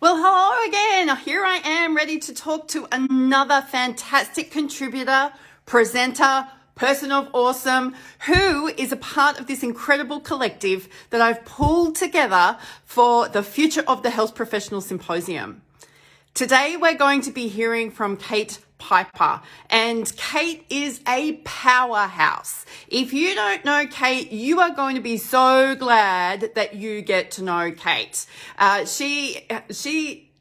Well, hello again. Here I am ready to talk to another fantastic contributor, presenter, person of awesome, who is a part of this incredible collective that I've pulled together for the Future of the Health Professional Symposium. Today, we're going to be hearing from Kate Pieper, and Kate is a powerhouse. If you don't know Kate, you are going to be so glad that you get to know Kate.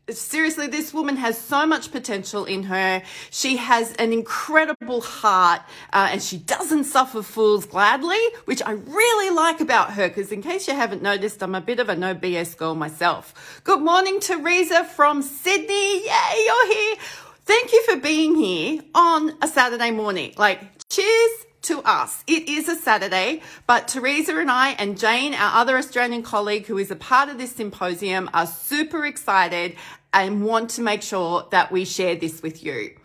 Seriously, this woman has so much potential in her. She has an incredible heart, and she doesn't suffer fools gladly, which I really like about her, because in case you haven't noticed, I'm a bit of a no BS girl myself. Good morning, Teresa from Sydney. Yay, you're here. Thank you for being here on a Saturday morning. Cheers to us. It is a Saturday, but Teresa and I and Jane, our other Australian colleague who is a part of this symposium, are super excited and want to make sure that we share this with you.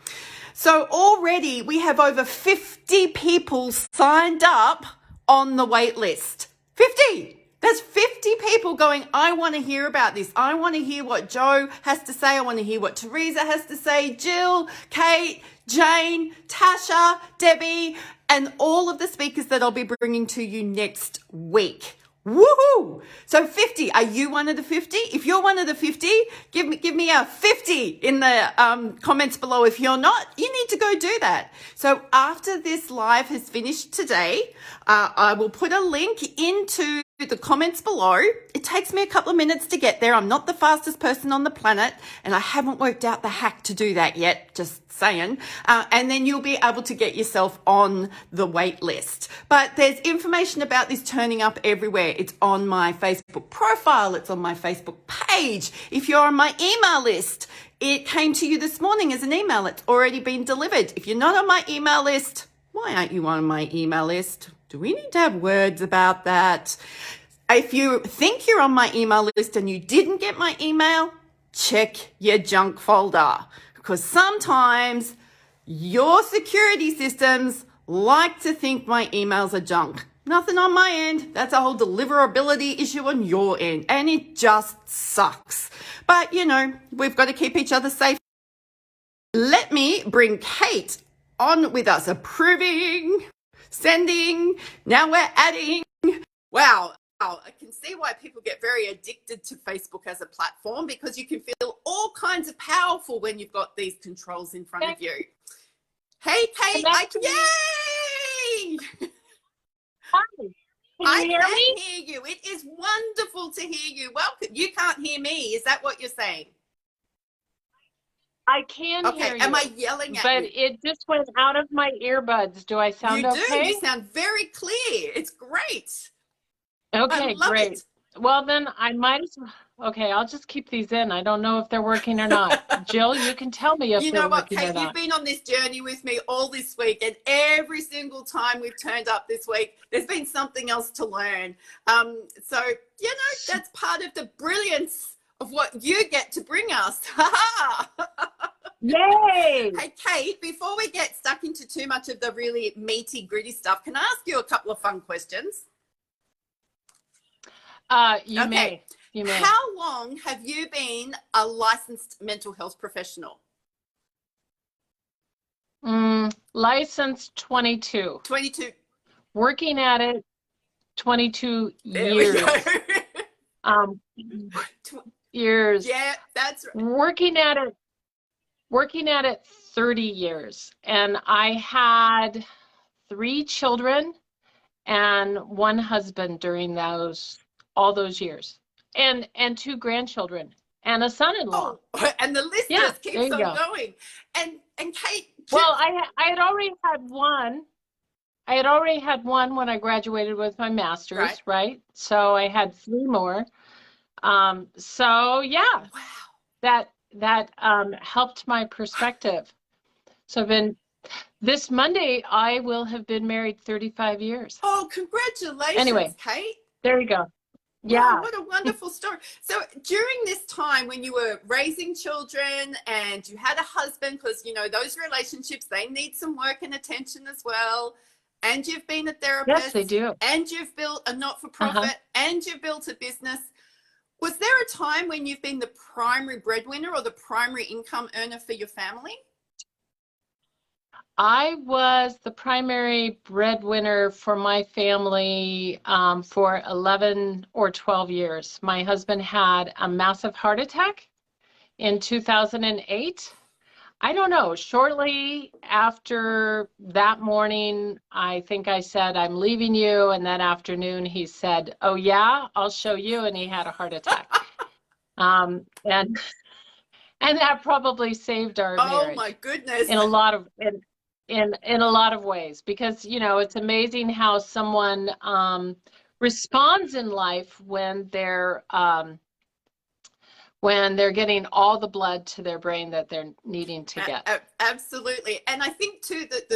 So already we have over 50 people signed up on the wait list. 50! There's 50 people going, I want to hear about this. I want to hear what Joe has to say. I want to hear what Teresa has to say. Jill, Kate, Jane, Tasha, Debbie, and all of the speakers that I'll be bringing to you next week. Woohoo! So 50, are you one of the 50? If you're one of the 50, give me a 50 in the comments below. If you're not, you need to go do that. So after this live has finished today, I will put a link into the comments below. It takes me a couple of minutes to get there. I'm not the fastest person on the planet, and I haven't worked out the hack to do that yet, just saying. And then you'll be able to get yourself on the wait list. But there's information about this turning up everywhere. It's on my Facebook profile. It's on my Facebook page. If you're on my email list, it came to you this morning as an email. It's already been delivered. If you're not on my email list, why aren't you on my email list? Do we need to have words about that? If you think you're on my email list and you didn't get my email, check your junk folder, because sometimes your security systems like to think my emails are junk. Nothing on my end. That's a whole deliverability issue on your end, and it just sucks. But, we've got to keep each other safe. Let me bring Kate on with us. Approving, sending, now we're adding. Wow. I can see why people get very addicted to Facebook as a platform, because you can feel all kinds of powerful when you've got these controls in front of you. Hey, Kate, yay! Hi. I can hear you. It is wonderful to hear you. Welcome. You can't hear me. Is that what you're saying? I can hear you. Am I yelling at you? But it just went out of my earbuds. Do I sound okay? You do. You sound very clear. It's great. Okay, great. It. Well, then I might as well. Okay, I'll just keep these in. I don't know if they're working or not. Jill, you can tell me if they're working Kate, or not. You've been on this journey with me all this week, and every single time we've turned up this week, there's been something else to learn. So, that's part of the brilliance of what you get to bring us. Yay! Hey, Kate, before we get stuck into too much of the really meaty, gritty stuff, can I ask you a couple of fun questions? You may. How long have you been a licensed mental health professional? Licensed 22. 22. Working at it 22 there years. We go. Years. Yeah, that's right. Working at it 30 years. And I had 3 children and 1 husband during all those years, and 2 grandchildren and a son-in-law. Oh, and the list just keeps on going. And Kate, well, I had already had one. I had already had one when I graduated with my master's, right? So I had 3 more. So yeah, wow. That helped my perspective. So this Monday I will have been married 35 years. Oh, congratulations, anyway, Kate. There you go. Yeah. Wow, what a wonderful story. So during this time when you were raising children and you had a husband, because, those relationships, they need some work and attention as well. And you've been a therapist. Yes, they do. And you've built a not-for-profit and you've built a business. Was there a time when you've been the primary breadwinner or the primary income earner for your family? I was the primary breadwinner for my family for 11 or 12 years. My husband had a massive heart attack in 2008. I don't know, shortly after that morning, I think I said, I'm leaving you. And that afternoon, he said, oh, yeah, I'll show you. And he had a heart attack. And that probably saved our marriage. Oh, my goodness. In a lot of in a lot of ways, because it's amazing how someone responds in life when they're getting all the blood to their brain that they're needing to get. Absolutely. And I think too that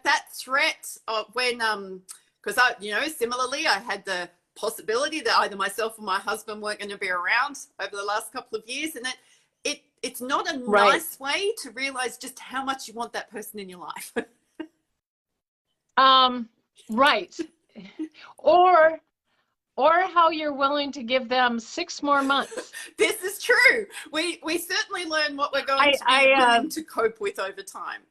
that threat of when because similarly I had the possibility that either myself or my husband weren't going to be around over the last couple of years, and that it's not a nice way to realize just how much you want that person in your life. Right. Or how you're willing to give them 6 more months. This is true. We certainly learn what we're going to be willing to cope with over time.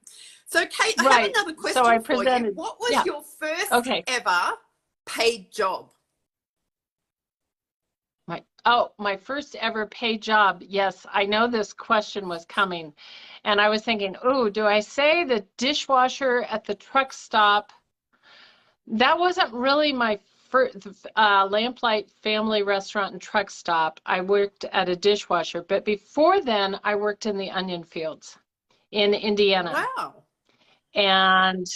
So, Kate, I have another question for you. What was your first ever paid job? My first ever paid job. Yes, I know this question was coming. And I was thinking, do I say the dishwasher at the truck stop? That wasn't really my first Lamplight Family Restaurant and Truck Stop. I worked at a dishwasher. But before then, I worked in the onion fields in Indiana. Wow. And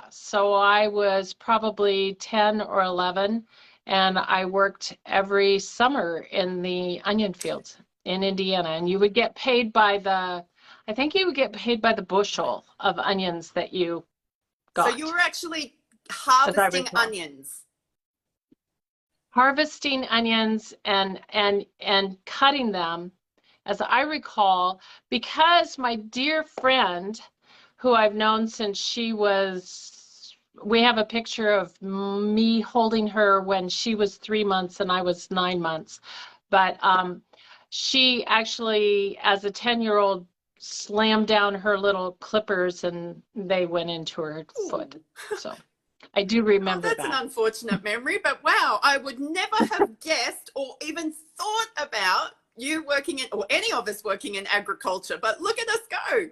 so I was probably 10 or 11. And I worked every summer in the onion fields in Indiana. And you would get paid by the bushel of onions that you got. So you were actually harvesting onions. Harvesting onions and cutting them, as I recall, because my dear friend, who I've known since we have a picture of me holding her when she was 3 months and I was 9 months. But she actually, as a 10-year-old, slammed down her little clippers and they went into her foot. So I do remember that. That's an unfortunate memory, but wow, I would never have guessed or even thought about you working or any of us working in agriculture, but look at us go.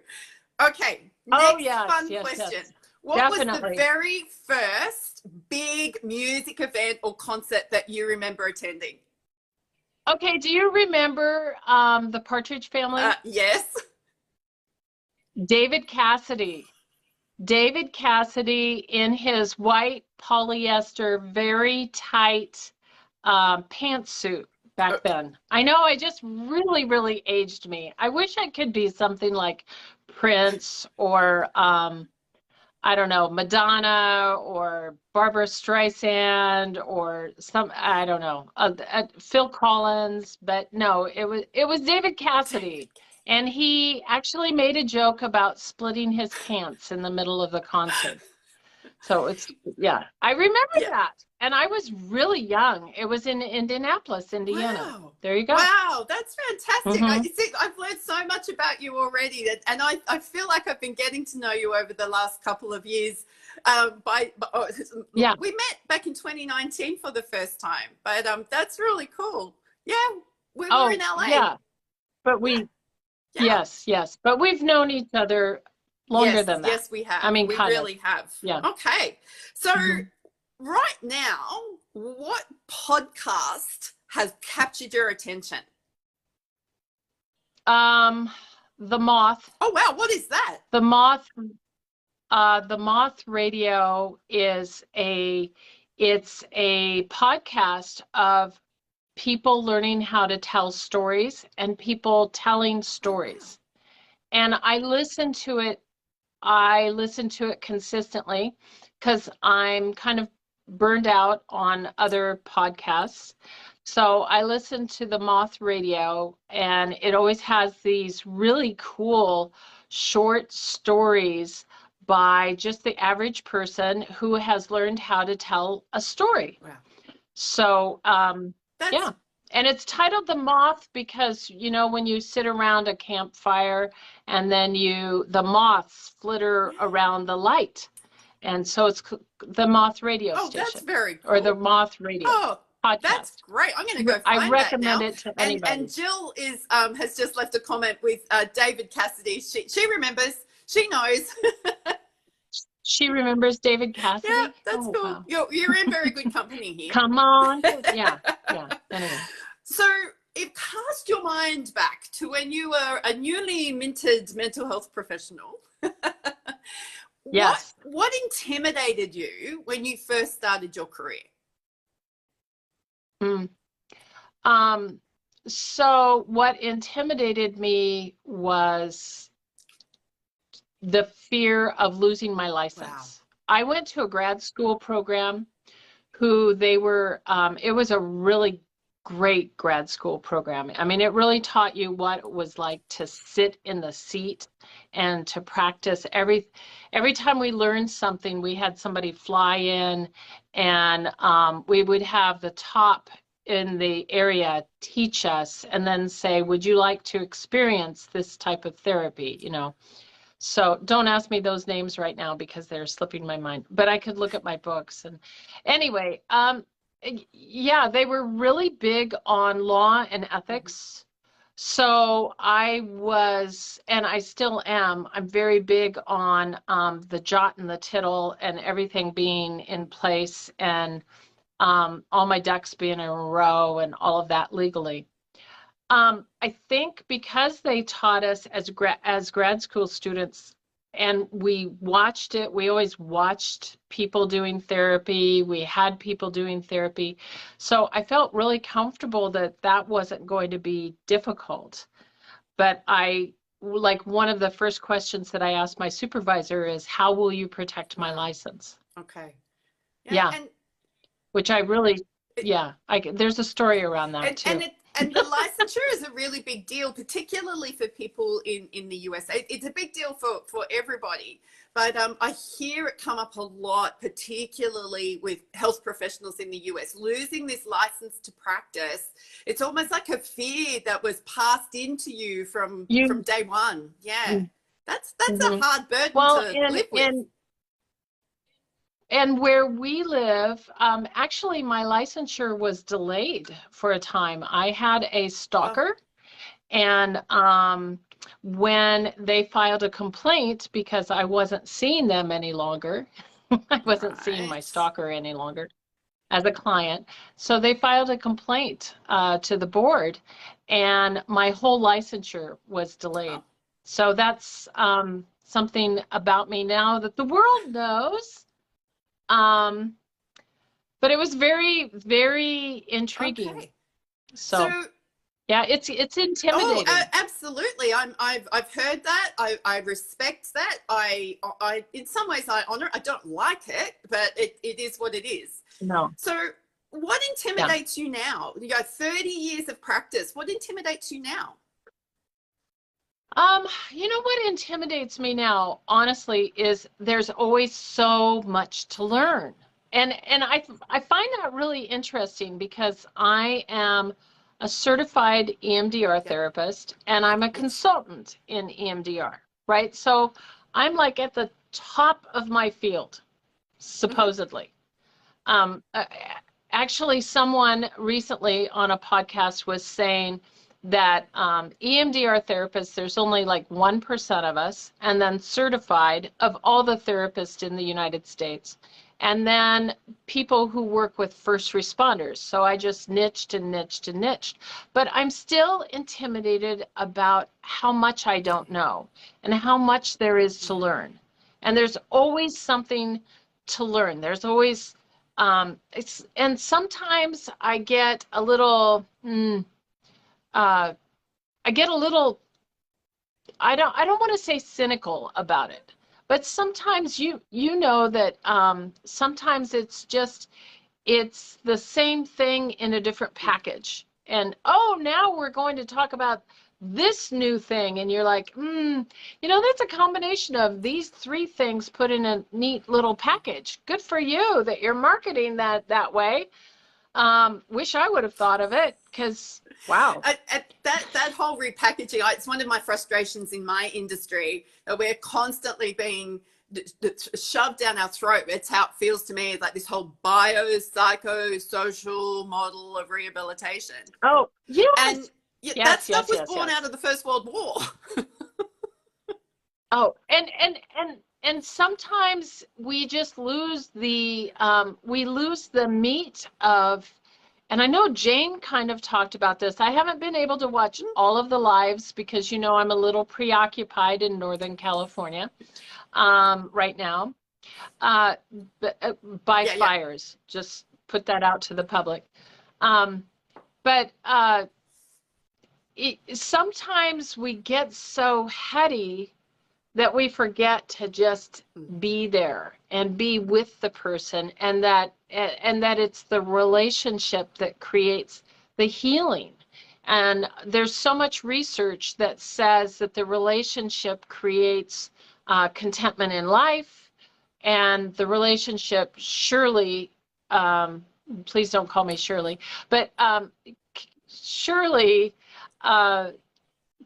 Okay, next fun question. Yes. What was the very first big music event or concert that you remember attending? Okay, do you remember the Partridge Family? Yes. David Cassidy in his white polyester, very tight pantsuit back then. I know I just really, really aged me. I wish I could be something like Prince or I don't know, Madonna or Barbara Streisand or I don't know, Phil Collins, but no, it was David Cassidy. And he actually made a joke about splitting his pants in the middle of the concert. So I remember that. And I was really young. It was in Indianapolis, Indiana. Wow. There you go. Wow, that's fantastic. Mm-hmm. I've learned so much about you already. And I feel like I've been getting to know you over the last couple of years. We met back in 2019 for the first time. But that's really cool. Yeah, we were in LA. Yeah, but yes. But we've known each other longer than that. Yes, we have. I mean, we really have. Yeah. Okay. So right now, what podcast has captured your attention? The Moth. Oh wow, what is that? The Moth Radio is a podcast of people learning how to tell stories and people telling stories. And I listen to it consistently because I'm kind of burned out on other podcasts. So I listen to the Moth Radio, and it always has these really cool short stories by just the average person who has learned how to tell a story. Wow. So And it's titled The Moth because, you know, when you sit around a campfire and then the moths flitter around the light. And so it's the Moth Radio station. That's very cool. Or the Moth Radio podcast. That's great. I'm going to go find I recommend that now. it to anybody. And Jill has just left a comment with David Cassidy. She remembers. She knows. She remembers David Cassidy? Yeah, that's cool. Wow. You're in very good company here. Come on. Yeah. Anyway. So cast your mind back to when you were a newly minted mental health professional. Yes. What intimidated you when you first started your career? So what intimidated me was the fear of losing my license. Wow. I went to a grad school program it was a really great grad school program. I mean, it really taught you what it was like to sit in the seat and to practice. Every time we learned something, we had somebody fly in, and we would have the top in the area teach us and then say, would you like to experience this type of therapy, you know? So don't ask me those names right now because they're slipping my mind, but I could look at my books. And anyway, yeah, they were really big on law and ethics. So I was, and I still am, I'm very big on the jot and the tittle and everything being in place, and all my ducks being in a row and all of that legally. I think because they taught us as grad school students, and we watched it, we always watched people doing therapy, we had people doing therapy. So I felt really comfortable that wasn't going to be difficult. But one of the first questions that I asked my supervisor is, how will you protect my license? Okay. Yeah. Which I really, there's a story around that too. And the licensure is a really big deal, particularly for people in the US. It's a big deal for everybody, but I hear it come up a lot, particularly with health professionals in the US, losing this license to practice. It's almost like a fear that was passed into you from day one. Yeah, that's a hard burden to live with. And where we live, actually, my licensure was delayed for a time. I had a stalker, and when they filed a complaint because I wasn't seeing them any longer, I wasn't seeing my stalker any longer as a client. So they filed a complaint to the board, and my whole licensure was delayed. So that's something about me now that the world knows. But it was very, very intriguing. Okay. So yeah, it's intimidating. Oh, absolutely. I've heard that. I respect that. I in some ways I honor it. I don't like it, but it is what it is. No. So what intimidates you now? You got 30 years of practice. What intimidates you now? You know what intimidates me now, honestly, is there's always so much to learn. And I find that really interesting because I am a certified EMDR therapist, and I'm a consultant in EMDR, right? So I'm like at the top of my field, supposedly. Actually, someone recently on a podcast was saying that EMDR therapists, there's only like 1% of us, and then certified of all the therapists in the United States, and then people who work with first responders. So I just niched and niched and niched. But I'm still intimidated about how much I don't know and how much there is to learn. And there's always something to learn. There's always, and sometimes I get a little, I don't want to say cynical about it, but sometimes you know that sometimes it's the same thing in a different package. And now we're going to talk about this new thing, and you're like, that's a combination of these 3 things put in a neat little package. Good for you that you're marketing that way. Wish I would have thought of it, because wow. That whole repackaging, it's one of my frustrations in my industry, that we're constantly being shoved down our throat. It's how it feels to me, like this whole biopsychosocial model of rehabilitation. Oh, yes. And Yes, that stuff yes, was yes, born yes. out of the First World War. Oh, and sometimes we just lose the meat of, and I know Jane kind of talked about this. I haven't been able to watch all of the lives because, I'm a little preoccupied in Northern California right now by fires. Just put that out to the public. But sometimes we get so heady that we forget to just be there and be with the person, and that it's the relationship that creates the healing. And there's so much research that says that the relationship creates contentment in life, and the relationship surely, please don't call me Shirley, but surely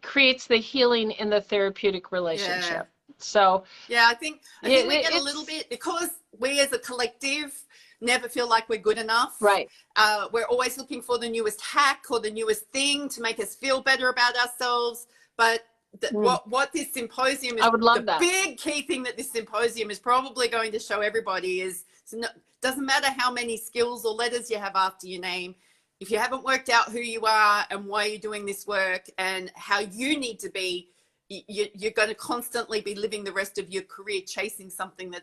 creates the healing in the therapeutic relationship. So I think we get a little bit, because we as a collective never feel like we're good enough. Right. We're always looking for the newest hack or the newest thing to make us feel better about ourselves. But what this symposium is, I would love that. Big key thing that this symposium is probably going to show everybody is, doesn't matter how many skills or letters you have after your name. If you haven't worked out who you are and why you're doing this work and how you need to be, you're going to constantly be living the rest of your career chasing something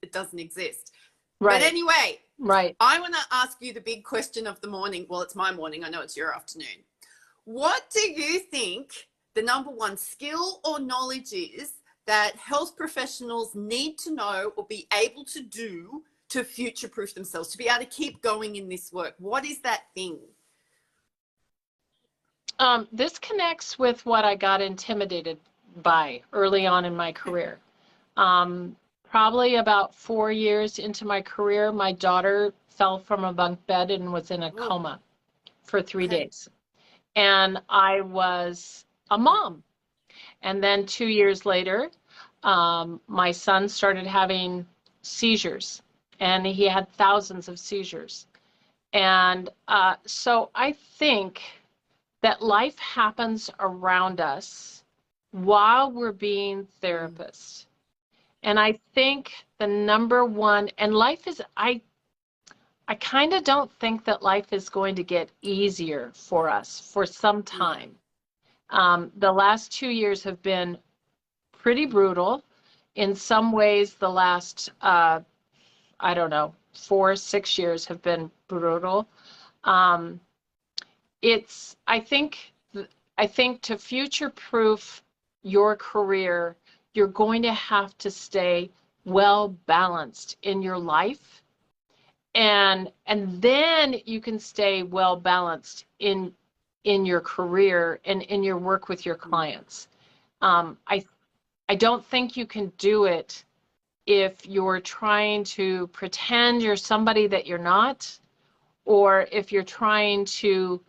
it doesn't exist. Right. But anyway, right. I want to ask you the big question of the morning. Well, it's my morning. I know it's your afternoon. What do you think the number one skill or knowledge is that health professionals need to know or be able to do to future-proof themselves, to be able to keep going in this work? What is that thing? This connects with what I got intimidated by early on in my career. Probably about 4 years into my career, my daughter fell from a bunk bed and was in a coma for 3 days. And I was a mom. And then 2 years later, my son started having seizures, and he had thousands of seizures. And so I think that life happens around us while we're being therapists. And I think the number one, and life is, I kind of don't think that life is going to get easier for us for some time. The last 2 years have been pretty brutal. In some ways, the last, 4 or 6 years have been brutal. I think to future-proof your career, you're going to have to stay well balanced in your life, and then you can stay well balanced in your career and in your work with your clients. I don't think you can do it if you're trying to pretend you're somebody that you're not, or if you're trying to,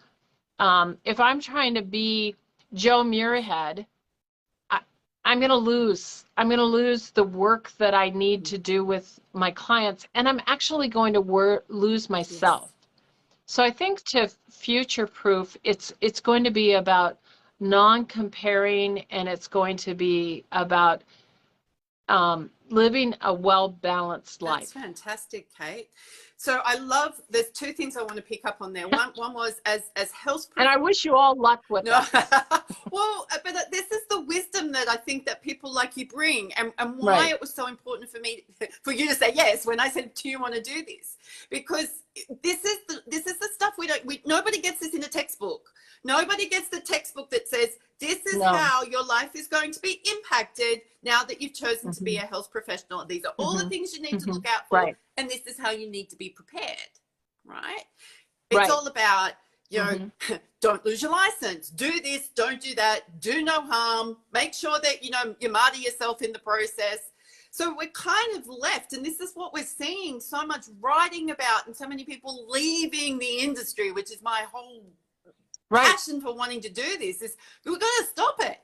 if I'm trying to be Joe Muirhead, I'm going to lose. I'm going to lose the work that I need to do with my clients, and I'm actually going to lose myself. Yes. So I think to future-proof, it's going to be about non-comparing, and it's going to be about living a well-balanced life. That's fantastic, Kate. So I love, there's two things I want to pick up on there. One was as health. And I wish you all luck with that. Well, but this is the wisdom that I think that people like you bring, and why it was so important for you to say yes when I said, do you want to do this? Because this is the stuff nobody gets this in a textbook. Nobody gets the textbook that says, this is how your life is going to be impacted now that you've chosen to be a health professional. These are all the things you need to look out for, and this is how you need to be prepared, right? It's all about, don't lose your license, do this, don't do that, do no harm, make sure that, you martyr yourself in the process. So we're kind of left, and this is what we're seeing so much writing about and so many people leaving the industry, which is my whole passion for wanting to do this, is we've got to stop it.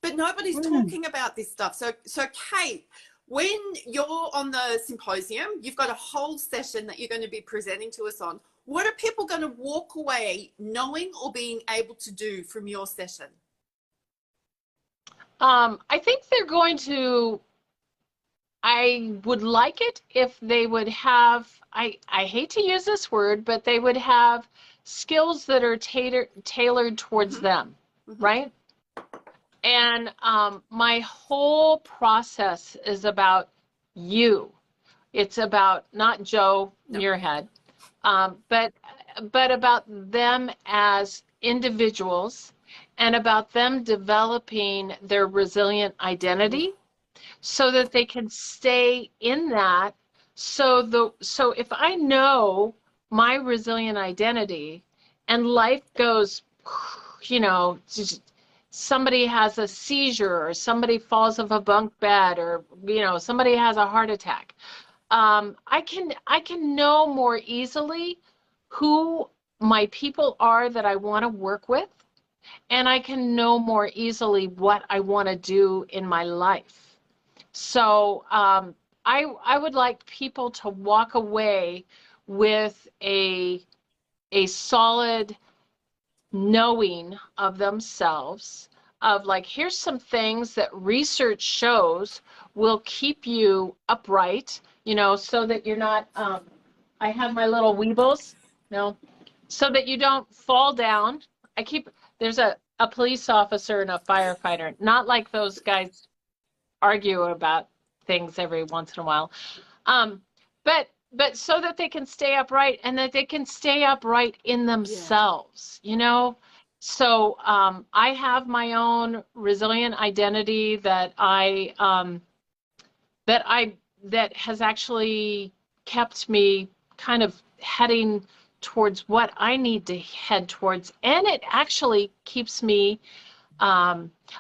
But nobody's talking about this stuff. So Kate, when you're on the symposium, you've got a whole session that you're going to be presenting to us on. What are people going to walk away knowing or being able to do from your session? I think they're going to, I would like it if they would have, I hate to use this word, but they would have skills that are tailored towards them, right? And my whole process is about you. It's about not Joe Muirhead, but about them as individuals and about them developing their resilient identity so that they can stay in that. So if I know my resilient identity and life goes, you know, somebody has a seizure or somebody falls off a bunk bed or, you know, somebody has a heart attack, I can know more easily who my people are that I want to work with, and I can know more easily what I want to do in my life. So I would like people to walk away with a solid knowing of themselves, of like, here's some things that research shows will keep you upright, you know, so that you're not, I have my little weebles, so that you don't fall down. There's a police officer and a firefighter, not like those guys argue about things every once in a while. But so that they can stay upright and that they can stay upright in themselves, you know? So I have my own resilient identity that that has actually kept me kind of heading towards what I need to head towards. And it actually keeps me,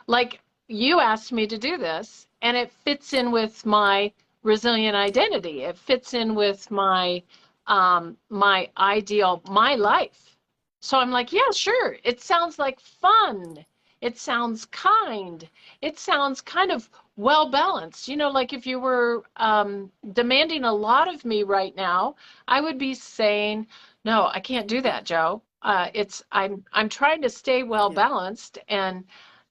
like you asked me to do this, and it fits in with my resilient identity. It fits in with my my ideal, my life. So I'm like, yeah, sure. It sounds like fun. It sounds kind. It sounds kind of well balanced. You know, like if you were demanding a lot of me right now, I would be saying, no, I can't do that, Joe. I'm trying to stay well balanced, and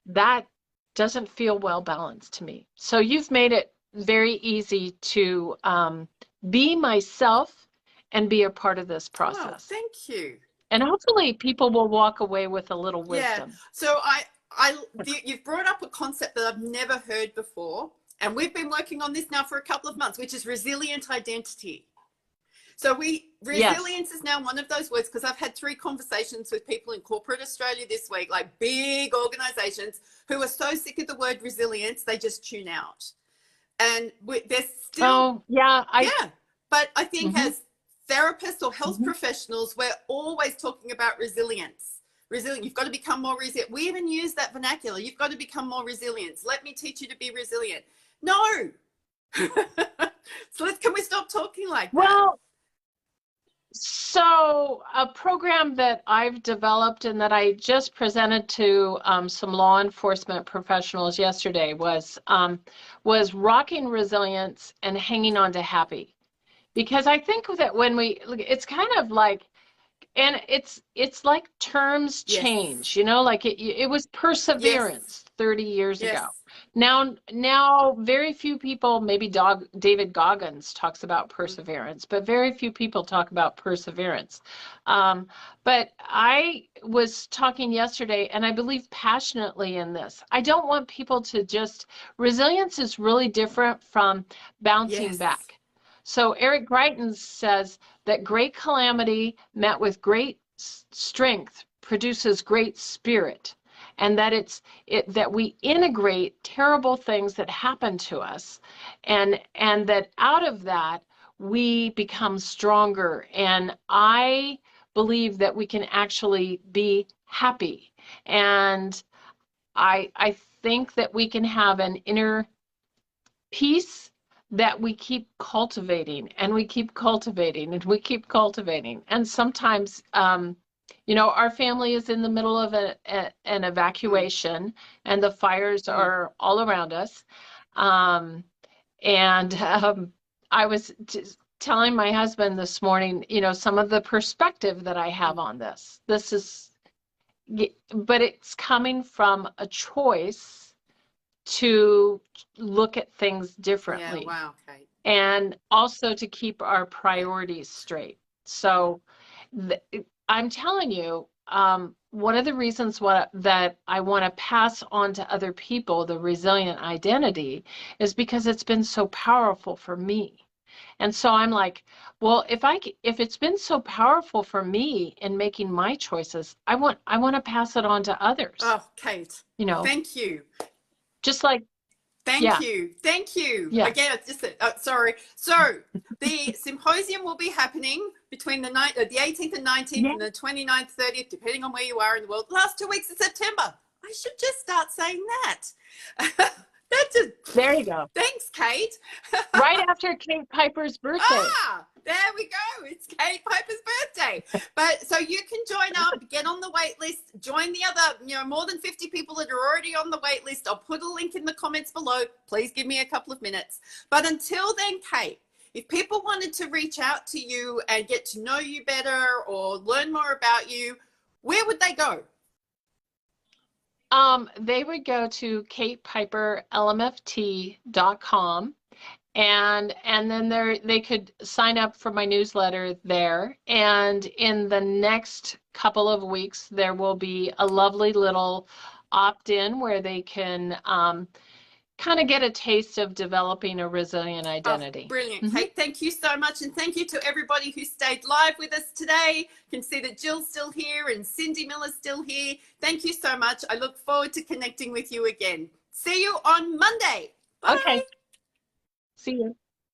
that doesn't feel well balanced to me. So you've made it very easy to be myself and be a part of this process. Oh, thank you. And hopefully people will walk away with a little wisdom. Yeah. So you've brought up a concept that I've never heard before, and we've been working on this now for a couple of months, which is resilient identity. So resilience is now one of those words, because I've had 3 conversations with people in corporate Australia this week, like big organizations who are so sick of the word resilience, they just tune out. And they're still, but I think as therapists or health professionals, we're always talking about resilience. You've got to become more resilient. We even use that vernacular. You've got to become more resilient. Let me teach you to be resilient. No. So can we stop talking like that? Well, so a program that I've developed and that I just presented to some law enforcement professionals yesterday was rocking resilience and hanging on to happy. Because I think that when it's kind of like, and it's like terms change, you know, like it was perseverance 30 years ago. Now very few people, maybe David Goggins talks about perseverance, but very few people talk about perseverance. But I was talking yesterday, and I believe passionately in this. I don't want people to resilience is really different from bouncing back. So Eric Greitens says that great calamity met with great strength produces great spirit, and that that we integrate terrible things that happen to us, and that out of that we become stronger. And I believe that we can actually be happy, and I think that we can have an inner peace that we keep cultivating and we keep cultivating and we keep cultivating. And sometimes, you know, our family is in the middle of an evacuation, and the fires are all around us. I was telling my husband this morning, you know, some of the perspective that I have on this. But it's coming from a choice to look at things differently. Yeah, wow, Kate. And also to keep our priorities straight. So I'm telling you, one of the reasons that I want to pass on to other people the resilient identity is because it's been so powerful for me. And so I'm like, well, if it's been so powerful for me in making my choices, I want to pass it on to others. Oh, Kate, you know, thank you. Just like, Thank you. Thank you. Yeah. Again, it's just sorry. So the symposium will be happening between the 18th and 19th and the 29th, 30th, depending on where you are in the world. Last 2 weeks of September. I should just start saying that. There you go. Thanks, Kate. Right after Kate Pieper's birthday. There we go. It's Kate Pieper's birthday. But so you can join up, get on the wait list, join the other, you know, more than 50 people that are already on the wait list. I'll put a link in the comments below. Please give me a couple of minutes. But until then, Kate, if people wanted to reach out to you and get to know you better or learn more about you, where would they go? They would go to katepieperlmft.com, and then they could sign up for my newsletter there. And in the next couple of weeks, there will be a lovely little opt-in where they can kind of get a taste of developing a resilient identity. Oh, brilliant, Kate. Thank you so much. And thank you to everybody who stayed live with us today. You can see that Jill's still here and Cindy Miller's still here. Thank you so much. I look forward to connecting with you again. See you on Monday. Bye. Okay. See you.